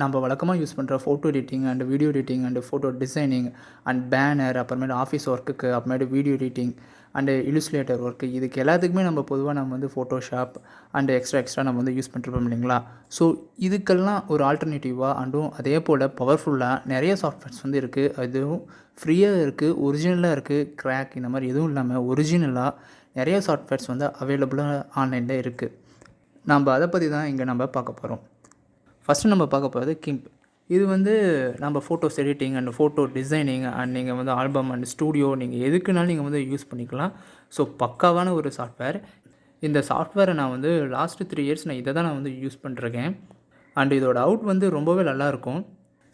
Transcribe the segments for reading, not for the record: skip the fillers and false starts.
நம்ம வழக்கமாக யூஸ் பண்ணுற photo editing and video editing and photo designing and banner, அப்புறமேட்டு ஆஃபீஸ் ஒர்க்குக்கு, அப்புறமேட்டு video editing and Illustrator work, இதுக்கு எல்லாத்துக்குமே நம்ம பொதுவாக நம்ம வந்து ஃபோட்டோஷாப் அண்டு எக்ஸ்ட்ரா நம்ம வந்து யூஸ் பண்ணிருப்போம் இல்லைங்களா. ஸோ இதுக்கெல்லாம் ஒரு ஆல்டர்னேட்டிவாக அண்டும் அதே போல் பவர்ஃபுல்லாக நிறைய சாஃப்ட்வேர்ஸ் வந்து இருக்குது. அதுவும் ஃப்ரீயாக இருக்குது, ஒரிஜினலாக இருக்குது, கிராக் இந்த மாதிரி எதுவும் இல்லாமல் ஒரிஜினலாக நிறைய சாஃப்ட்வேர்ஸ் வந்து அவைலபிளாக ஆன்லைனில் இருக்குது. நம்ம அதை பற்றி தான் இங்கே நம்ம பார்க்க போகிறோம். ஃபஸ்ட்டு நம்ம பார்க்க போகிறது கிம்ப். இது வந்து நம்ம photos editing and photo designing and நீங்கள் வந்து ஆல்பம் அண்ட் ஸ்டூடியோ நீங்கள் எதுக்குனாலும் நீங்கள் வந்து யூஸ் பண்ணிக்கலாம். ஸோ பக்காவான ஒரு சாஃப்ட்வேர். இந்த சாஃப்ட்வேரை நான் வந்து லாஸ்ட்டு 3 இயர்ஸ் நான் இதை தான் நான் வந்து யூஸ் பண்ணிருக்கேன். அண்ட் இதோட அவுட் வந்து ரொம்பவே நல்லாயிருக்கும்.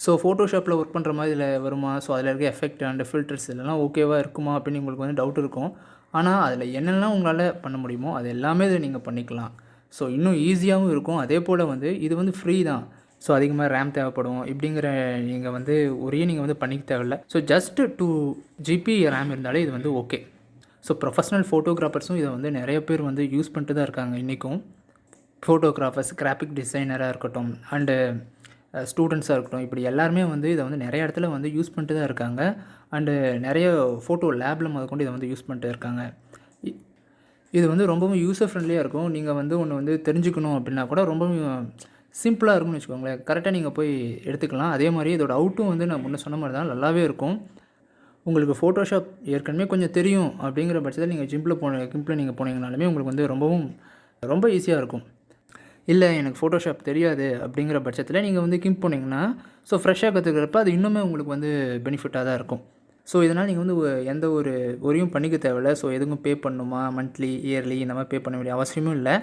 ஸோ ஃபோட்டோஷாப்பில் ஒர்க் பண்ணுற மாதிரி இதில் வருமா, ஸோ அதில் இருக்க எஃபெக்ட் அண்ட் ஃபில்டர்ஸ் இதெல்லாம் ஓகேவாக இருக்குமா அப்படின்னு உங்களுக்கு வந்து டவுட் இருக்கும். ஆனால் அதில் என்னெல்லாம் உங்களால் பண்ண முடியுமோ அது எல்லாமே இதை நீங்கள் பண்ணிக்கலாம். ஸோ இன்னும் ஈஸியாகவும் இருக்கும். அதே போல் வந்து இது வந்து ஃப்ரீ தான். ஸோ அதிகமாக ரேம் தேவைப்படும் இப்படிங்கிற நீங்கள் வந்து நீங்கள் வந்து பண்ணிக்க தேவையில்ல. ஸோ ஜஸ்ட்டு 2 GB ரேம் இருந்தாலே இது வந்து ஓகே. ஸோ ப்ரொஃபஷ்னல் ஃபோட்டோகிராஃபர்ஸும் இதை வந்து நிறைய பேர் வந்து யூஸ் பண்ணிட்டு தான் இருக்காங்க இன்றைக்கும். ஃபோட்டோகிராஃபர்ஸ், கிராஃபிக் டிசைனராக இருக்கட்டும் அண்டு ஸ்டூடெண்ட்ஸாக இருக்கட்டும், இப்படி எல்லாருமே வந்து இதை வந்து நிறைய இடத்துல வந்து யூஸ் பண்ணிட்டு தான் இருக்காங்க. அண்டு நிறைய ஃபோட்டோ லேபில் முதற்கொண்டு இதை வந்து யூஸ் பண்ணிட்டு இருக்காங்க. இது வந்து ரொம்பவும் யூஸர் ஃப்ரெண்ட்லியாக இருக்கும். நீங்கள் வந்து ஒன்று வந்து தெரிஞ்சுக்கணும் அப்படின்னா கூட ரொம்பவும் சிம்பிளாக இருக்கும்னு வச்சுக்கோங்களேன். கரெக்டாக நீங்கள் போய் எடுத்துக்கலாம். அதே மாதிரி இதோட அவுட்டும் வந்து நான் முன்ன சொன்ன மாதிரி தான் நல்லாவே இருக்கும். உங்களுக்கு ஃபோட்டோஷாப் ஏற்கனவே கொஞ்சம் தெரியும் அப்படிங்கிற பட்சத்தில் நீங்கள் கிம்பில் நீங்கள் போனீங்கனாலுமே உங்களுக்கு வந்து ரொம்ப ஈஸியாக இருக்கும். இல்லை எனக்கு ஃபோட்டோஷாப் தெரியாது அப்படிங்கிற பட்சத்தில் நீங்கள் வந்து கிம்ப் போனீங்கன்னா ஸோ ஃப்ரெஷ்ஷாக கற்றுக்கிறப்ப அது இன்னுமே உங்களுக்கு வந்து பெனிஃபிட்டாக தான் இருக்கும். ஸோ இதனால் நீங்கள் வந்து எந்த ஒரு ஒரியும் பண்ணிக்க தேவையில்லை. ஸோ எதுவும் பே பண்ணணுமா, மந்த்லி, இயர்லி இந்த மாதிரி பே பண்ண வேண்டிய அவசியமும் இல்லை.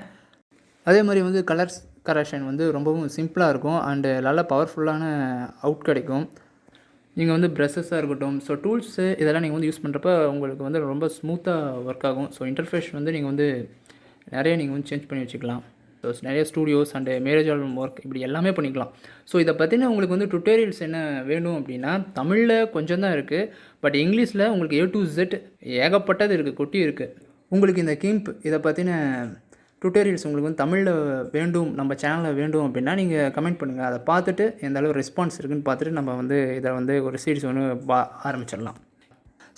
அதே மாதிரி வந்து கலர்ஸ் கரெக்ஷன் வந்து ரொம்பவும் சிம்பிளாக இருக்கும் அண்டு நல்ல பவர்ஃபுல்லான அவுட் கிடைக்கும். நீங்கள் வந்து ப்ரெஷஸாக இருக்கட்டும், ஸோ டூல்ஸு இதெல்லாம் நீங்கள் வந்து யூஸ் பண்ணுறப்ப உங்களுக்கு வந்து ரொம்ப ஸ்மூத்தாக ஒர்க் ஆகும். ஸோ இன்டர்ஃபேஸ் வந்து நீங்கள் வந்து நிறைய நீங்கள் வந்து சேஞ்ச் பண்ணி வச்சுக்கலாம். ஸோ நிறைய studios and marriage album work இப்படி எல்லாமே பண்ணிக்கலாம். ஸோ இதை பற்றின உங்களுக்கு வந்து டுட்டோரியல்ஸ் என்ன வேணும் அப்படின்னா தமிழில் கொஞ்சம் தான் இருக்குது. பட் இங்கிலீஷில் உங்களுக்கு A to Z ஏகப்பட்டது இருக்குது, கொட்டி இருக்குது. உங்களுக்கு இந்த கிம்ப் இதை பற்றின டுட்டோரியல்ஸ் உங்களுக்கு வந்து தமிழில் வேண்டும், நம்ம சேனலில் வேண்டும் அப்படின்னா நீங்கள் கமெண்ட் பண்ணுங்கள். அதை பார்த்துட்டு எந்த அளவு ரெஸ்பான்ஸ் இருக்குதுன்னு பார்த்துட்டு நம்ம வந்து இதை வந்து ஒரு சீரிஸ் ஒன்று ஆரம்பிச்சிடலாம்.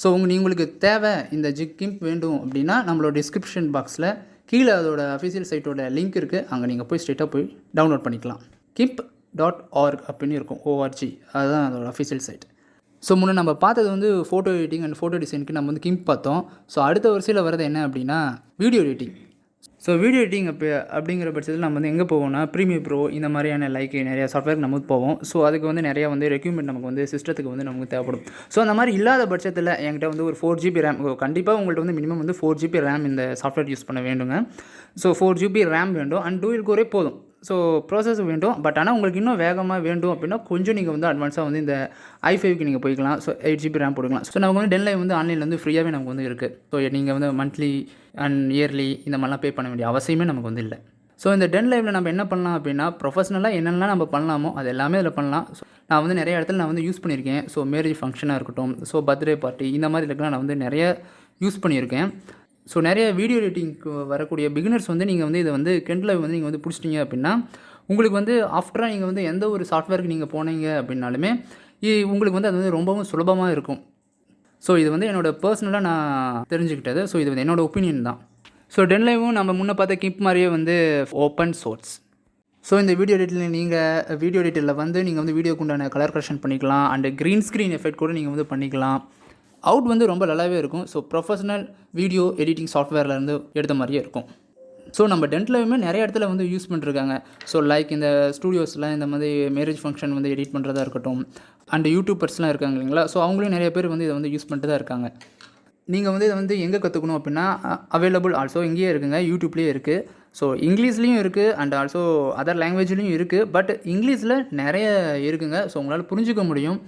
ஸோ உங்களுக்கு தேவை இந்த கிம்ப் வேண்டும் அப்படின்னா நம்மளோட டிஸ்கிரிப்ஷன் பாக்ஸில் கீழே அதோட அஃபிஷியல் சைட்டோட லிங்க் இருக்குது. அங்கே நீங்கள் போய் ஸ்ட்ரெயிட்டாக போய் டவுன்லோட் பண்ணிக்கலாம். gimp.org அப்படின்னு இருக்கும், ORG, அதுதான் அதோட அஃபிஷியல் சைட். ஸோ முன்னே நம்ம பார்த்தது வந்து ஃபோட்டோ எடிட்டிங் அண்ட் ஃபோட்டோ டிசைனுக்கு நம்ம வந்து கிம்ப் பார்த்தோம். ஸோ அடுத்த வரிசையில் வரது என்ன அப்படின்னா video editing. So video editing அப்படிங்கிற பட்சத்தில் நம்ம வந்து எங்கே போவோம்னா ப்ரீமியர் ப்ரோ இந்த மாதிரியான நிறைய சாஃப்ட்வேருக்கு நம்ம போவோம். ஸோ அதுக்கு வந்து நிறையா வந்து ரெக்யூப்மெண்ட் நமக்கு வந்து சிஸ்டத்துக்கு வந்து நமக்கு தேவைப்படும். ஸோ அந்த மாதிரி இல்லாத பட்சத்தில் என்கிட்ட வந்து ஒரு 4 GB ரேம், கண்டிப்பாக உங்கள்கிட்ட வந்து மினிமம் வந்து 4 GB ரேம் இந்த சாஃப்ட்வேர் யூஸ் பண்ண வேண்டுங்க. ஸோ 4 GB ரேம் வேண்டும் அண்ட் டூயல் கோரே போதும். ஸோ ப்ராசஸ் வேண்டும். பட் ஆனால் உங்களுக்கு இன்னும் வேகமாக வேண்டும் அப்படின்னா கொஞ்சம் நீங்கள் வந்து அட்வான்ஸாக வந்து இந்த i5க்கு நீங்கள் போய்க்கலாம். ஸோ 8 GB ரேம் போட்டுக்கலாம். ஸோ நமக்கு வந்து Kdenlive வந்து ஆன்லைனில் வந்து ஃப்ரீயாகவே நமக்கு வந்து இருக்குது. ஸோ நீங்கள் வந்து மந்த்லி அண்ட் இயர்லி இந்த மாதிரிலாம் பே பண்ண வேண்டிய அவசியமே நமக்கு வந்து இல்லை. ஸோ இந்த Kdenliveல நம்ம என்ன பண்ணலாம் அப்படின்னா ப்ரொஃபஷனலாக என்னென்னலாம் நம்ம பண்ணலாமோ அது எல்லாமே அதில் பண்ணலாம். ஸோ நான் வந்து நிறைய இடத்துல நான் வந்து யூஸ் பண்ணியிருக்கேன். ஸோ மேரேஜ் ஃபங்க்ஷனாக இருக்கட்டும், ஸோ பர்த்டே பார்ட்டி இந்த மாதிரி இருக்கலாம் நான் வந்து நிறைய யூஸ் பண்ணியிருக்கேன். ஸோ நிறைய வீடியோ எடிட்டிங்க்கு வரக்கூடிய பிகினர்ஸ் வந்து நீங்கள் வந்து இதை வந்து Kdenlive வந்து நீங்கள் வந்து பிடிச்சிட்டிங்க அப்படின்னா உங்களுக்கு வந்து ஆஃப்டராக நீங்கள் வந்து எந்த ஒரு சாஃப்ட்வேருக்கு நீங்கள் போனீங்க அப்படின்னாலுமே உங்களுக்கு வந்து அது வந்து ரொம்பவும் சுலபமாக இருக்கும். ஸோ இது வந்து என்னோடய பர்சனலாக நான் தெரிஞ்சுக்கிட்டது. ஸோ இது வந்து என்னோடய ஒப்பீனியன் தான். ஸோ Kdenliveவும் நம்ம முன்னே பார்த்த கிம்ப் மாதிரியே வந்து ஓப்பன் சோர்ஸ். ஸோ இந்த வீடியோ எடிட்டரில் வந்து நீங்கள் வந்து வீடியோக்கு உண்டான கலர் கரெக்ஷன் பண்ணிக்கலாம் அண்டு க்ரீன் ஸ்க்ரீன் எஃபெக்ட் கூட நீங்கள் வந்து பண்ணிக்கலாம். அவுட் வந்து ரொம்ப நல்லாவே இருக்கும். ஸோ ப்ரொஃபஷனல் வீடியோ எடிட்டிங் சாஃப்ட்வேர்லேருந்து எடுத்த மாதிரியே இருக்கும். ஸோ நம்ம Kdenliveமே நிறைய இடத்துல வந்து யூஸ் பண்ணிருக்காங்க. ஸோ லைக் இந்த ஸ்டூடியோஸில் இந்த மாதிரி மேரேஜ் ஃபங்க்ஷன் வந்து எடிட் பண்ணுறதா இருக்கட்டும் அண்ட் யூடியூபர்ஸ்லாம் இருக்காங்க இல்லைங்களா. ஸோ அவங்களும் நிறைய பேர் வந்து இதை வந்து யூஸ் பண்ணிட்டு தான் இருக்காங்க. நீங்கள் வந்து இதை வந்து எங்கே கற்றுக்கணும் அப்படின்னா அவைலபிள் ஆல்சோ இங்கேயே இருக்குங்க, யூடியூப்லேயே இருக்குது. ஸோ இங்கிலீஷ்லேயும் இருக்குது அண்ட் ஆல்சோ அதர் லாங்குவேஜ்லேயும் இருக்குது. பட் இங்கிலீஷில் நிறைய இருக்குங்க. ஸோ உங்களால் புரிஞ்சிக்க முடியும்.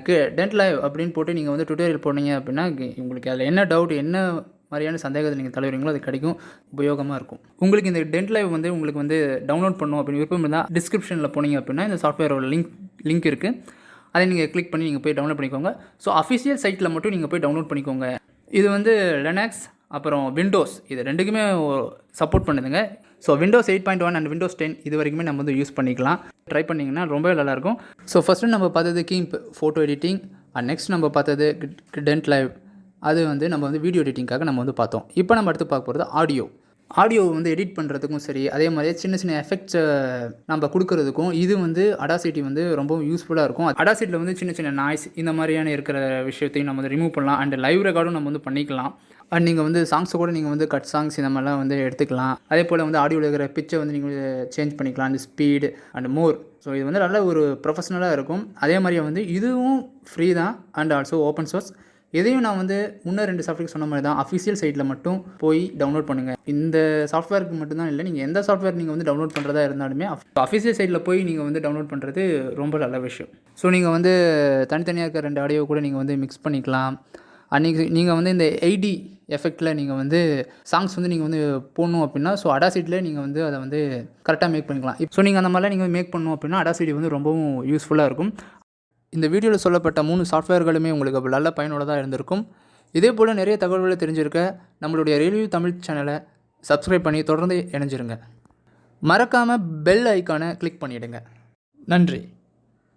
Kdenlive அப்படின்னு போட்டு நீங்கள் வந்து டுட்டோரியல் போனீங்க அப்படின்னா உங்களுக்கு அதில் என்ன டவுட், என்ன மாதிரியான சந்தேகத்தை நீங்கள் தலைவரீங்களோ அது கிடைக்கும், உபயோகமாக இருக்கும். உங்களுக்கு இந்த Kdenlive வந்து உங்களுக்கு வந்து டவுன்லோட் பண்ணணும் அப்படின்னு விருப்பம் இருந்தால் டிஸ்கிரிப்ஷனில் போனீங்க அப்படின்னா இந்த சாஃப்ட்வேரோட லிங்க் இருக்குது. அதை நீங்கள் கிளிக் பண்ணி நீங்கள் போய் டவுன்லோட் பண்ணிக்கோங்க. ஸோ அஃபிஷியல் சைட்டில் மட்டும் நீங்கள் போய் டவுன்லோட் பண்ணிக்கோங்க. இது வந்து லினக்ஸ் அப்புறம் விண்டோஸ் இது ரெண்டுக்குமே சப்போர்ட் பண்ணுதுங்க. ஸோ விண்டோஸ் 8.1 அண்ட் விண்டோஸ் 10 இது வரைக்குமே நம்ம வந்து யூஸ் பண்ணிக்கலாம். ட்ரை பண்ணிங்கன்னா ரொம்பவே நல்லாயிருக்கும். ஸோ ஃபஸ்ட்டு நம்ம பார்த்தது GIMP photo editing and next நம்ம பார்த்தது Kdenlive. அது வந்து நம்ம வந்து வீடியோ எடிட்டிங்காக நம்ம வந்து பார்த்தோம். இப்போ நம்ம அடுத்து பார்க்க போகிறது ஆடியோ வந்து எடிட் பண்ணுறதுக்கும் சரி, அதே மாதிரியே சின்ன சின்ன எஃபெக்ட்ஸை நம்ம கொடுக்குறதுக்கும் இது வந்து Audacity வந்து ரொம்பவும் யூஸ்ஃபுல்லாக இருக்கும். Audacityயில் வந்து சின்ன சின்ன நாய்ஸ் இந்த மாதிரியான இருக்கிற விஷயத்தையும் நம்ம வந்து ரிமூவ் பண்ணலாம். அண்ட் லைவ் ரெக்கார்டும் நம்ம வந்து பண்ணிக்கலாம். அண்ட் நீங்கள் வந்து சாங்ஸை கூட நீங்கள் வந்து கட் சாங்ஸ் இந்த மாதிரிலாம் வந்து எடுத்துக்கலாம். அதே போல் வந்து ஆடியோவில் இருக்கிற பிச்சை வந்து நீங்கள் சேஞ்ச் பண்ணிக்கலாம். And speed and more. So இது வந்து நல்ல ஒரு ப்ரொஃபஷனலாக இருக்கும். அதே மாதிரியே வந்து இதுவும் ஃப்ரீ தான் அண்ட் ஆல்சோ ஓப்பன் சோர்ஸ். இதையும் நான் வந்து முன்னே 2 சாஃப்ட்வேர் சொன்ன மாதிரி தான் அஃபிஷியல் சைட்டில் மட்டும் போய் டவுன்லோட் பண்ணுங்கள். இந்த சாஃப்ட்வேருக்கு மட்டும்தான் இல்லை, நீங்கள் எந்த சாஃப்ட்வேர் நீங்கள் வந்து டவுன்லோட் பண்ணுறதா இருந்தாலுமே அஃபிஷியல் சைட்டில் போய் நீங்கள் வந்து டவுன்லோட் பண்ணுறது ரொம்ப நல்ல விஷயம். ஸோ நீங்கள் வந்து தனித்தனியாக இருக்க 2 ஆடியோ கூட நீங்கள் வந்து மிக்ஸ் பண்ணிக்கலாம். அன்றைக்கி நீங்கள் வந்து இந்த 8D எஃபெக்டில் நீங்கள் வந்து சாங்ஸ் வந்து நீங்கள் வந்து போடணும் அப்படின்னா ஸோ Audacityயில் நீங்கள் வந்து அதை வந்து கரெக்டாக மேக் பண்ணிக்கலாம். ஸோ நீங்கள் அந்த மாதிரிலாம் நீங்கள் மேக் பண்ணணும் அப்படின்னா Audacity வந்து ரொம்பவும் யூஸ்ஃபுல்லாக இருக்கும். இந்த வீடியோவில் சொல்லப்பட்ட 3 சாஃப்ட்வேர்களுமே உங்களுக்கு நல்ல பயனுள்ளதாக இருந்திருக்கும். இதே போல் நிறைய தகவல்களை தெரிஞ்சிருக்க நம்மளுடைய ரிவ்யூ தமிழ் சேனலை சப்ஸ்கிரைப் பண்ணி தொடர்ந்து இணைஞ்சிருங்க. மறக்காமல் பெல் ஐக்கானை கிளிக் பண்ணிவிடுங்க. நன்றி.